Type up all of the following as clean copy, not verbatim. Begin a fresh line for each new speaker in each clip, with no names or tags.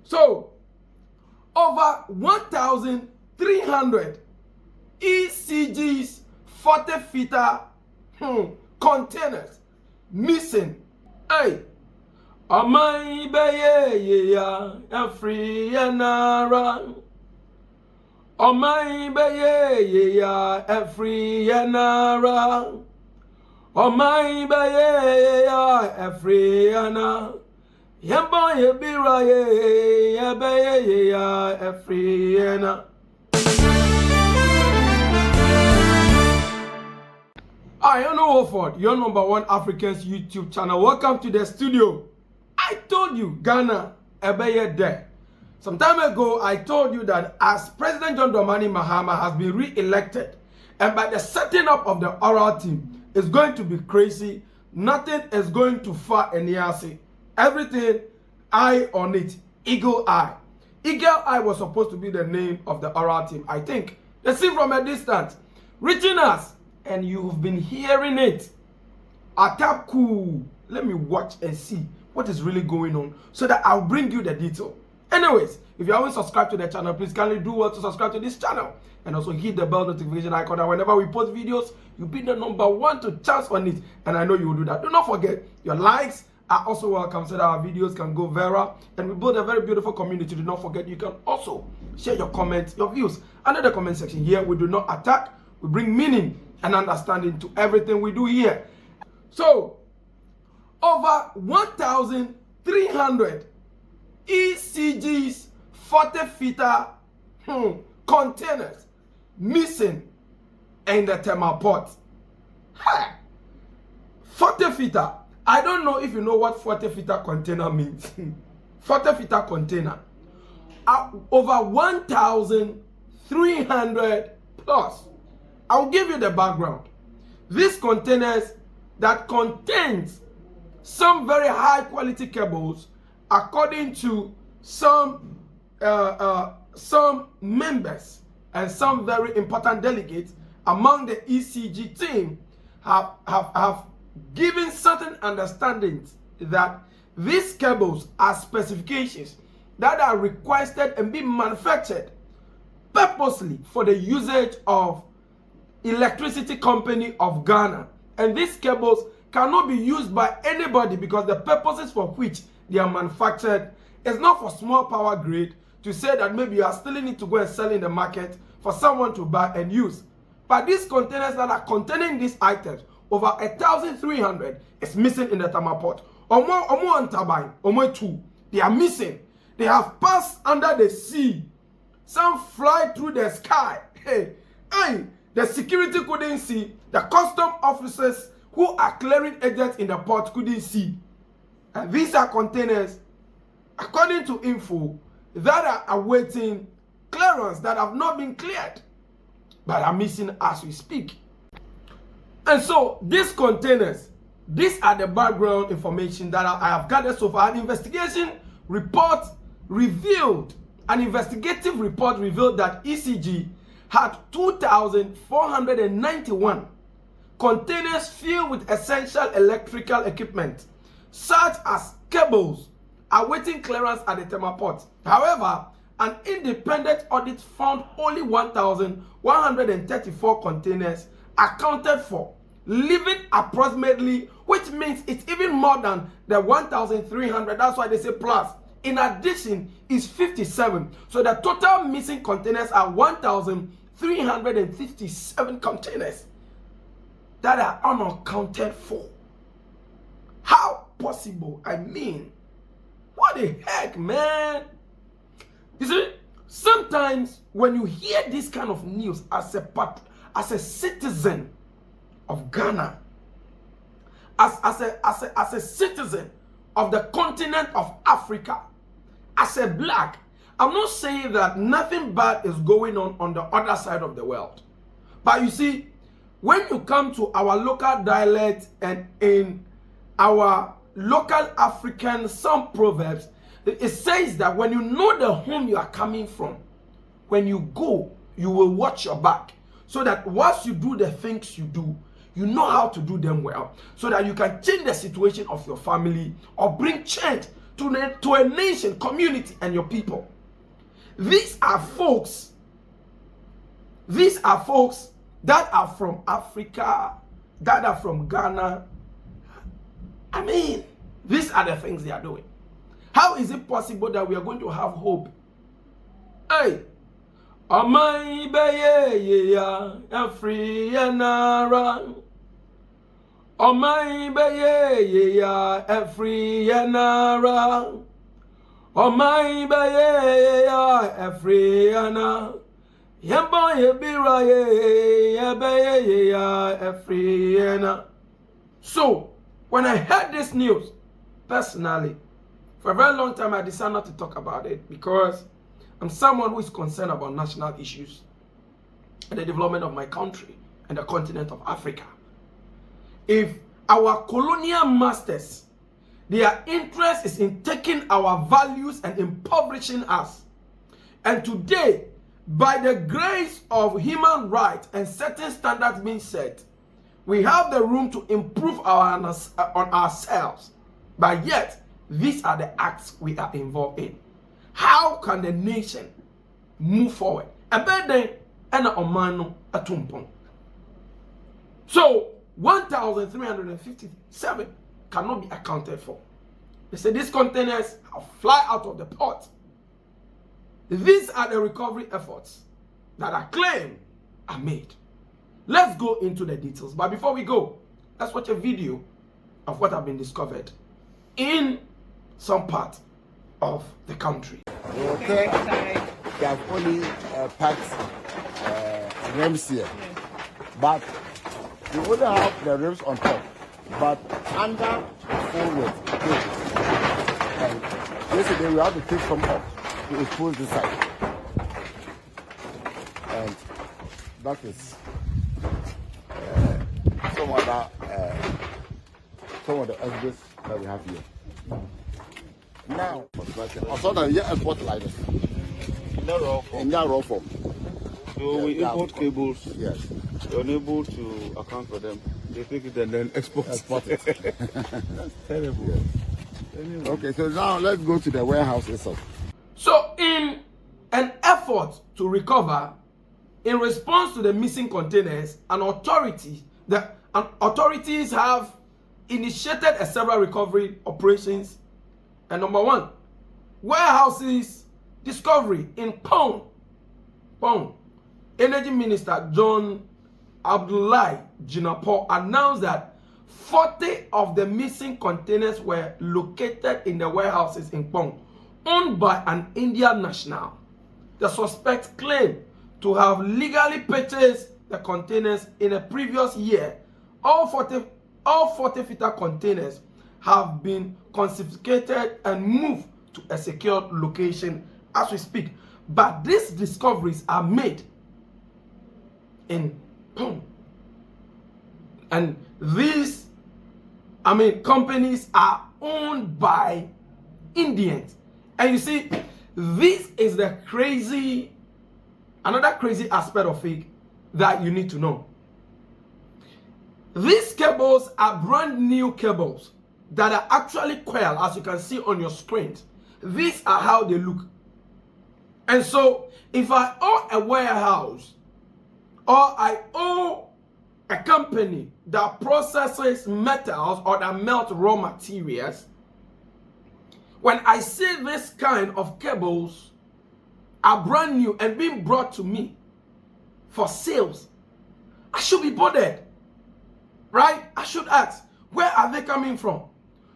So, over 1,300 ECGs 40-feet containers missing. Hey, amai beye ya every yanara. Amai beye ya every yanara. Amai beye ya every yana. Yamba yebira ye beye ya every yana. I am Wolford, your #1 Africans YouTube channel. Welcome to the studio. I told you Ghana ebeye there. Some time ago, I told you that as President John Dramani Mahama has been re-elected, and by the setting up of the oral team, it's going to be crazy. Nothing is going to far and yasi. Everything eye on it. Eagle Eye. Eagle Eye was supposed to be the name of the oral team. I think they see from a distance, reaching us. And you've been hearing it. Ataku. Let me watch and see what is really going on so that I'll bring you the detail. Anyways, if you haven't subscribed to the channel, please kindly do well to subscribe to this channel. And also hit the bell notification icon. And whenever we post videos, you'll be the #1 to chance on it. And I know you will do that. Do not forget, your likes are also welcome so that our videos can go viral. And we build a very beautiful community. Do not forget, you can also share your comments, your views under the comment section. Here, we do not attack. We bring meaning and understanding to everything we do here. So, over 1,300 ECGs 40-feet containers missing in the thermal port. 40-feet. I don't know if you know what 40-feet container means. 40-feet container. Over 1,300 plus. I'll give you the background. These containers that contains some very high quality cables, according to some members and some very important delegates among the ECG team, have given certain understandings that these cables are specifications that are requested and be manufactured purposely for the usage of Electricity Company of Ghana, and these cables cannot be used by anybody because the purposes for which they are manufactured is not for small power grid to say that maybe you are stealing it to go and sell in the market for someone to buy and use. But these containers that are containing these items, over 1,300, is missing in the thermal port. Omo turbine, omo 2, they are missing. They have passed under the sea. Some fly through the sky. Hey. The security couldn't see. The custom officers who are clearing agents in the port couldn't see. And these are containers, according to info, that are awaiting clearance that have not been cleared, but are missing as we speak. And so these containers, these are the background information that I have gathered so far. An investigative report revealed that ECG had 2,491 containers filled with essential electrical equipment, such as cables, awaiting clearance at the thermal port. However, an independent audit found only 1,134 containers accounted for, leaving approximately, which means it's even more than the 1,300. That's why they say plus. In addition, is 57. So the total missing containers are 1,357 containers that are unaccounted for. How possible? I mean, what the heck, man? You see, sometimes when you hear this kind of news as a citizen of Ghana, as a citizen of the continent of Africa, as a black, I'm not saying that nothing bad is going on the other side of the world. But you see, when you come to our local dialect and in our local African, some proverbs, it says that when you know the home you are coming from, when you go, you will watch your back. So that once you do the things you do, you know how to do them well. So that you can change the situation of your family or bring change to a nation, community, and your people. These are folks that are from Africa, that are from Ghana. I mean, these are the things they are doing. How is it possible that we are going to have hope? Hey, Amai beye ya free nara. Amai beye ya free nara. Amai beye ya free nara. Yamba yebira ye beye ya free nara. So, when I heard this news, personally, for a very long time I decided not to talk about it because I'm someone who is concerned about national issues and the development of my country and the continent of Africa. If our colonial masters, their interest is in taking our values and impoverishing us, and today, by the grace of human rights and certain standards being set, we have the room to improve on ourselves, but yet these are the acts we are involved in. How can the nation move forward? So 1,357 cannot be accounted for. They say these containers fly out of the port. These are the recovery efforts that are claimed are made. Let's go into the details. But before we go, let's watch a video of what have been discovered in some part of the country.
Okay, they have only packed rims here, but we only have the rims on top, but under full with cables. And yesterday we have to take some off to expose this side, and that is some of the exhibits that we have here. Now, I saw that here export like this. In that raw form.
So we import cables.
Yes.
You're unable to account for them. They take it and then export it. That's terrible.
Yes. Anyway. Okay, so now let's go to the warehouse itself.
So in an effort to recover, in response to the missing containers, authorities have initiated several recovery operations. And number one, warehouses discovery in Pong. Energy Minister John Abdullahi Jinapo announced that 40 of the missing containers were located in the warehouses in Pong, owned by an Indian national. The suspects claim to have legally purchased the containers in a previous year. All 40-footer containers have been confiscated and moved to a secured location as we speak. But these discoveries are made in Pong. And these, companies are owned by Indians. And you see, this is the another crazy aspect of it that you need to know. These cables are brand new cables that are actually coiled, as you can see on your screen. These are how they look. And so, if I own a warehouse or I own a company that processes metals or that melt raw materials, when I see this kind of cables are brand new and being brought to me for sales, I should be bothered, right? I should ask, where are they coming from?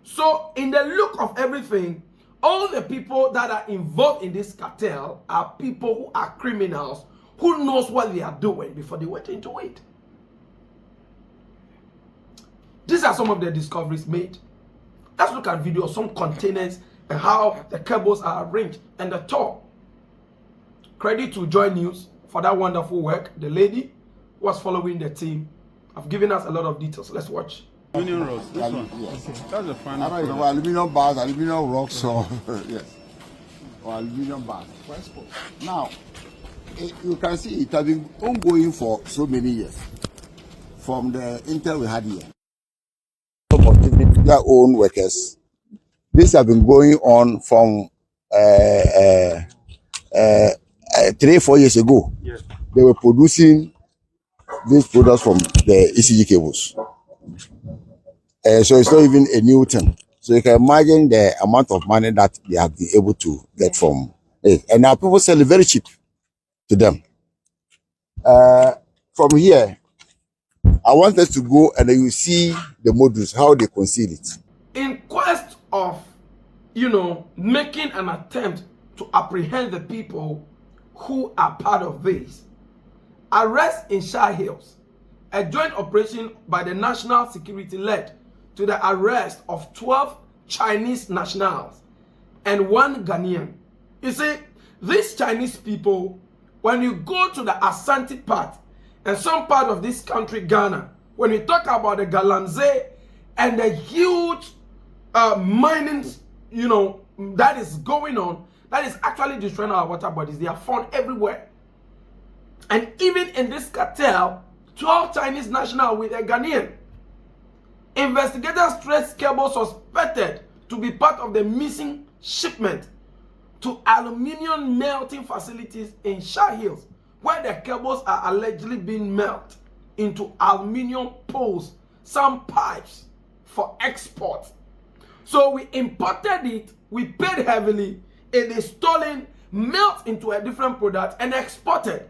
So in the look of everything, all the people that are involved in this cartel are people who are criminals, who knows what they are doing before they went into it. These are some of the discoveries made. Let's look at video of some containers and how the cables are arranged and the top. Credit to Joy News for that wonderful work. The lady was following the team. I've given us a lot of details. Let's watch.
Aluminium rods. This one. Yes. That's the final.
I don't know, aluminium bars, aluminium rocks, or yes, or aluminium bars. Now, you can see it has been ongoing for so many years. From the intel we had here, their own workers, This has been going on from 3-4 years ago.
Yes.
They were producing these products from the ECG cables. So it's not even a new thing. So you can imagine the amount of money that they have been able to get from it. And now people sell it very cheap to them. From here, I want us to go and then you see the modules, how they conceal it.
In quest of, making an attempt to apprehend the people who are part of this, arrest in Shah Hills, a joint operation by the National Security led to the arrest of 12 Chinese nationals and 1 Ghanaian. You see, these Chinese people, when you go to the Asante part and some part of this country, Ghana, when we talk about the Galamsey and the huge mining, that is going on, that is actually destroying our water bodies. They are found everywhere. And even in this cartel, 12 Chinese nationals with a Ghanaian. Investigators traced cables suspected to be part of the missing shipment to aluminium melting facilities in Shah Hills, where the cables are allegedly being melted into aluminium poles, some pipes for export. So we imported it, we paid heavily, it is stolen, melt into a different product and exported.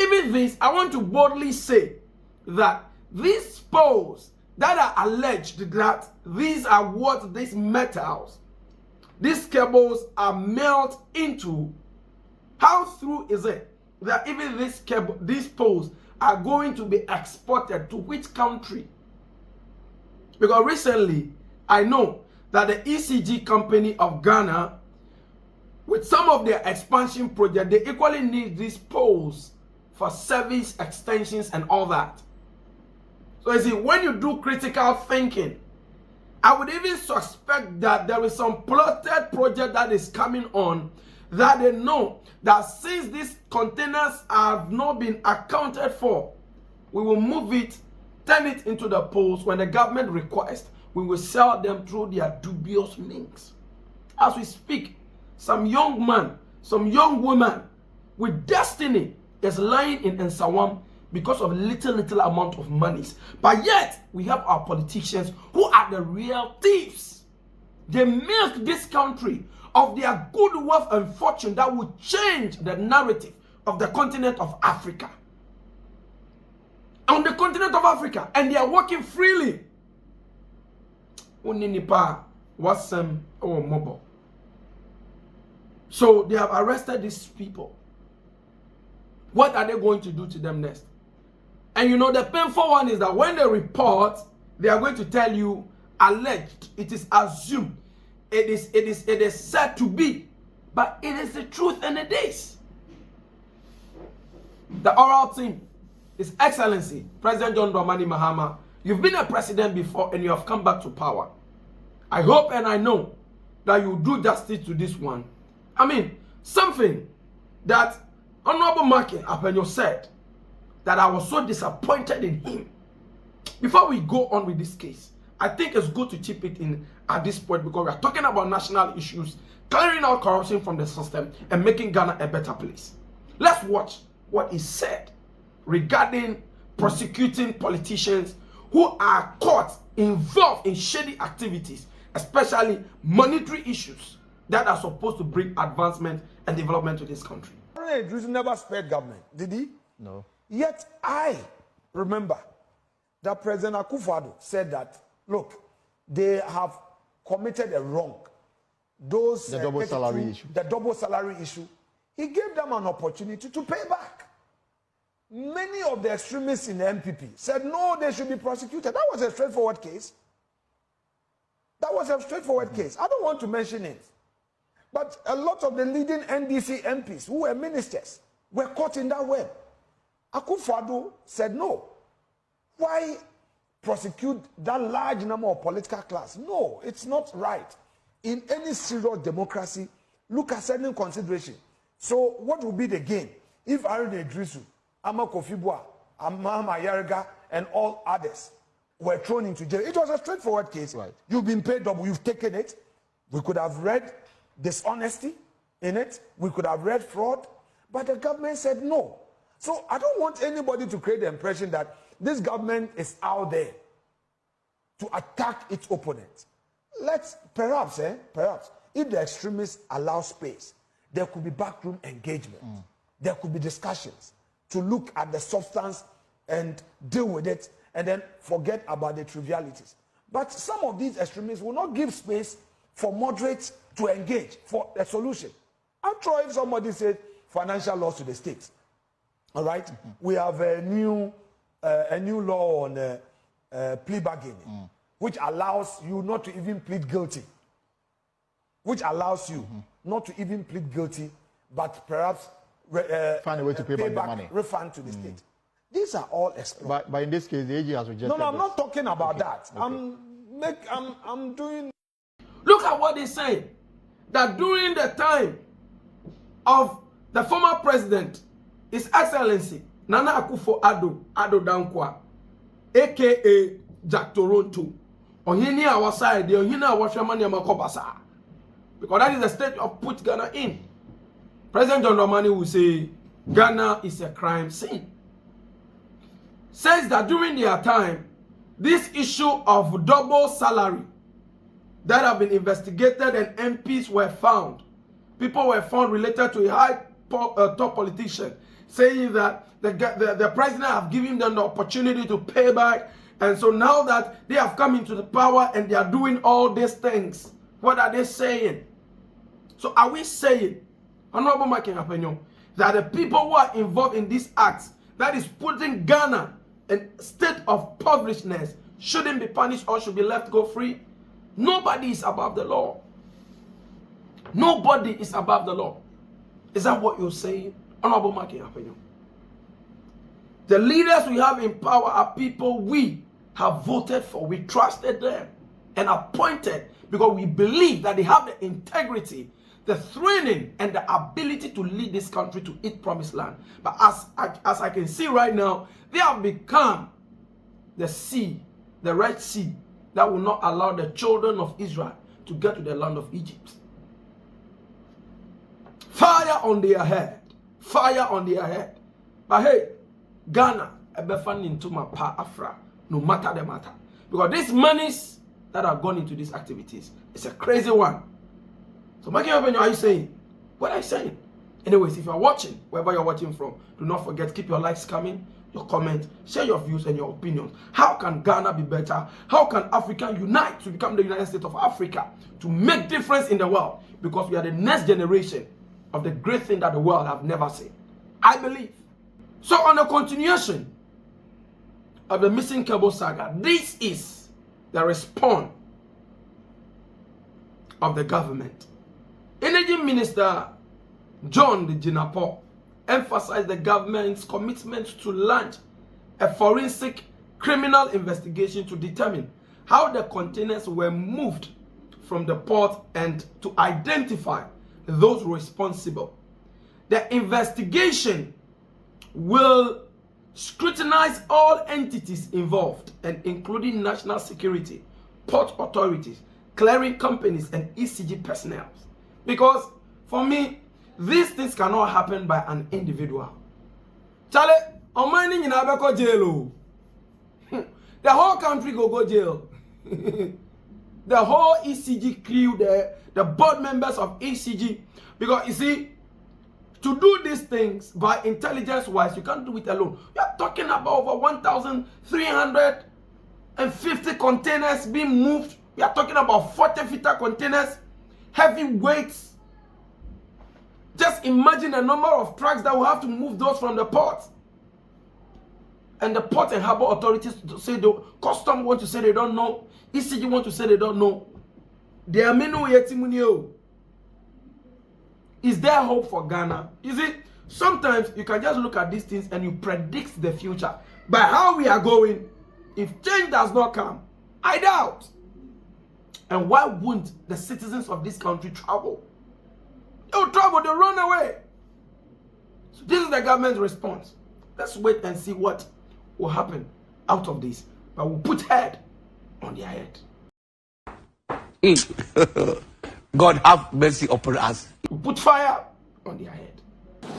Even this, I want to boldly say that these poles that are alleged that these are what these metals, these cables are melted into, how true is it that even these poles are going to be exported to which country? Because recently, I know that the ECG company of Ghana, with some of their expansion project, they equally need these poles for service extensions and all that. So you see, when you do critical thinking, I would even suspect that there is some plotted project that is coming on, that they know that since these containers have not been accounted for, we will move it, turn it into the poles. When the government requests, we will sell them through their dubious means. As we speak, some young man, some young woman with destiny is lying in Nsawam because of little amount of monies. But yet, we have our politicians who are the real thieves. They milk this country of their good wealth and fortune that will change the narrative of the continent of Africa. On the continent of Africa, and they are working freely. So they have arrested these people. What are they going to do to them next? And the painful one is that when they report, they are going to tell you alleged, it is assumed, it is said to be, but it is the truth and it is. The oral team, His Excellency President John Dramani Mahama, you've been a president before and you have come back to power. I hope and I know that you do justice to this one. I mean, something that Honorable Markins Afenyo said, that I was so disappointed in him. Before we go on with this case, I think it's good to chip it in at this point, because we are talking about national issues, clearing out corruption from the system and making Ghana a better place. Let's watch what he said regarding prosecuting politicians who are caught involved in shady activities, especially monetary issues that are supposed to bring advancement and development to this country.
Idris never spared government, did he?
No.
Yet I remember that President Akufo-Addo said that, look, they have committed a wrong. Those
the double salary issue.
The double salary issue. He gave them an opportunity to pay back. Many of the extremists in the MPP said no, they should be prosecuted. That was a straightforward case. That was a straightforward case. I don't want to mention it. But a lot of the leading NDC MPs who were ministers were caught in that web. Akufo-Addo said no. Why prosecute that large number of political class? No, it's not right. In any serious democracy, look at certain consideration. So what will be the gain if Aaron Idrisu, Ama Kofi Boah, Mahama Yarega, and all others were thrown into jail? It was a straightforward case.
Right.
You've been paid double, you've taken it. We could have read dishonesty in it. We could have read fraud. But the government said no. So I don't want anybody to create the impression that this government is out there to attack its opponent. Perhaps, if the extremists allow space, there could be backroom engagement. There could be discussions to look at the substance and deal with it and then forget about the trivialities. But some of these extremists will not give space for moderates to engage for a solution. After all, if somebody said financial loss to the states, all right, we have a new law on plea bargaining, which allows you not to even plead guilty. Which allows you not to even plead guilty, but perhaps
find a way to pay back the money.
Refund to the state. These are all explored.
But in this case, the AG has rejected.
No, I'm
this.
not talking about that.
Okay.
I'm doing.
Look at what they say. That during the time of the former president, His Excellency Nana Akufo-Addo Dankwa, aka Jack Toronto, Ohini our side, the Ohini our Shamani Amakobasa. Because that is the state of put Ghana in. President John Dramani will say Ghana is a crime scene. Says that during their time, this issue of double salary that have been investigated and MPs were found. People were found related to a high top politician, saying that the president have given them the opportunity to pay back. And so now that they have come into the power and they are doing all these things, what are they saying? So are we saying, Honorable Afenyo, that the people who are involved in these acts, that is putting Ghana in a state of impoverishment, shouldn't be punished or should be left go free? Nobody is above the law. Nobody is above the law. Is that what you're saying, Honorable Afenyo? The leaders we have in power are people we have voted for. We trusted them and appointed because we believe that they have the integrity, the training, and the ability to lead this country to its promised land. But as I can see right now, they have become the sea, the Red Sea, that will not allow the children of Israel to get to the land of Egypt. Fire on their head. Fire on their head. But hey, Ghana, Ebefan into my pa Afra, no matter the matter. Because these monies that have gone into these activities, it's a crazy one. So, Afenyo, are you saying? What are you saying? Anyways, if you're watching, wherever you're watching from, do not forget, keep your likes coming, your comments, share your views and your opinions. How can Ghana be better? How can Africa unite to become the United States of Africa, to make difference in the world? Because we are the next generation of the great thing that the world have never seen. I believe. So on the continuation of the missing cable saga, this is the response of the government. Energy Minister John Djinapo emphasized the government's commitment to launch a forensic criminal investigation to determine how the containers were moved from the port and to identify those responsible. The investigation will scrutinize all entities involved, and including national security, port authorities, clearing companies, and ECG personnel. Because for me, these things cannot happen by an individual. Charlie, on mining in Abeko jail. The whole country go jail. The whole ECG crew, the board members of ECG. Because you see, to do these things by intelligence-wise, you can't do it alone. We are talking about over 1,350 containers being moved. We are talking about 40-footer containers, heavy weights. Just imagine the number of trucks that will have to move those from the port. And the port and harbor authorities to say, the custom want to say they don't know. ECG want to say they don't know. There are many yetimunio. Is there hope for Ghana? You see, sometimes you can just look at these things and you predict the future. By how we are going, if change does not come, I doubt. And why wouldn't the citizens of this country travel? They'll travel, they'll run away. So this is the government's response. Let's wait and see what will happen out of this. But we'll put head on their head.
God have mercy upon us.
Put fire on their head.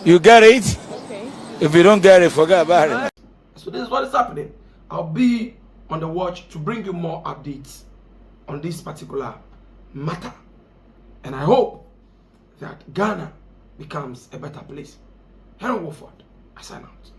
You get it? Okay. If you don't get it, forget about it.
So this is what is happening. I'll be on the watch to bring you more updates on this particular matter. And I hope that Ghana becomes a better place. Henry Wolford, I sign out.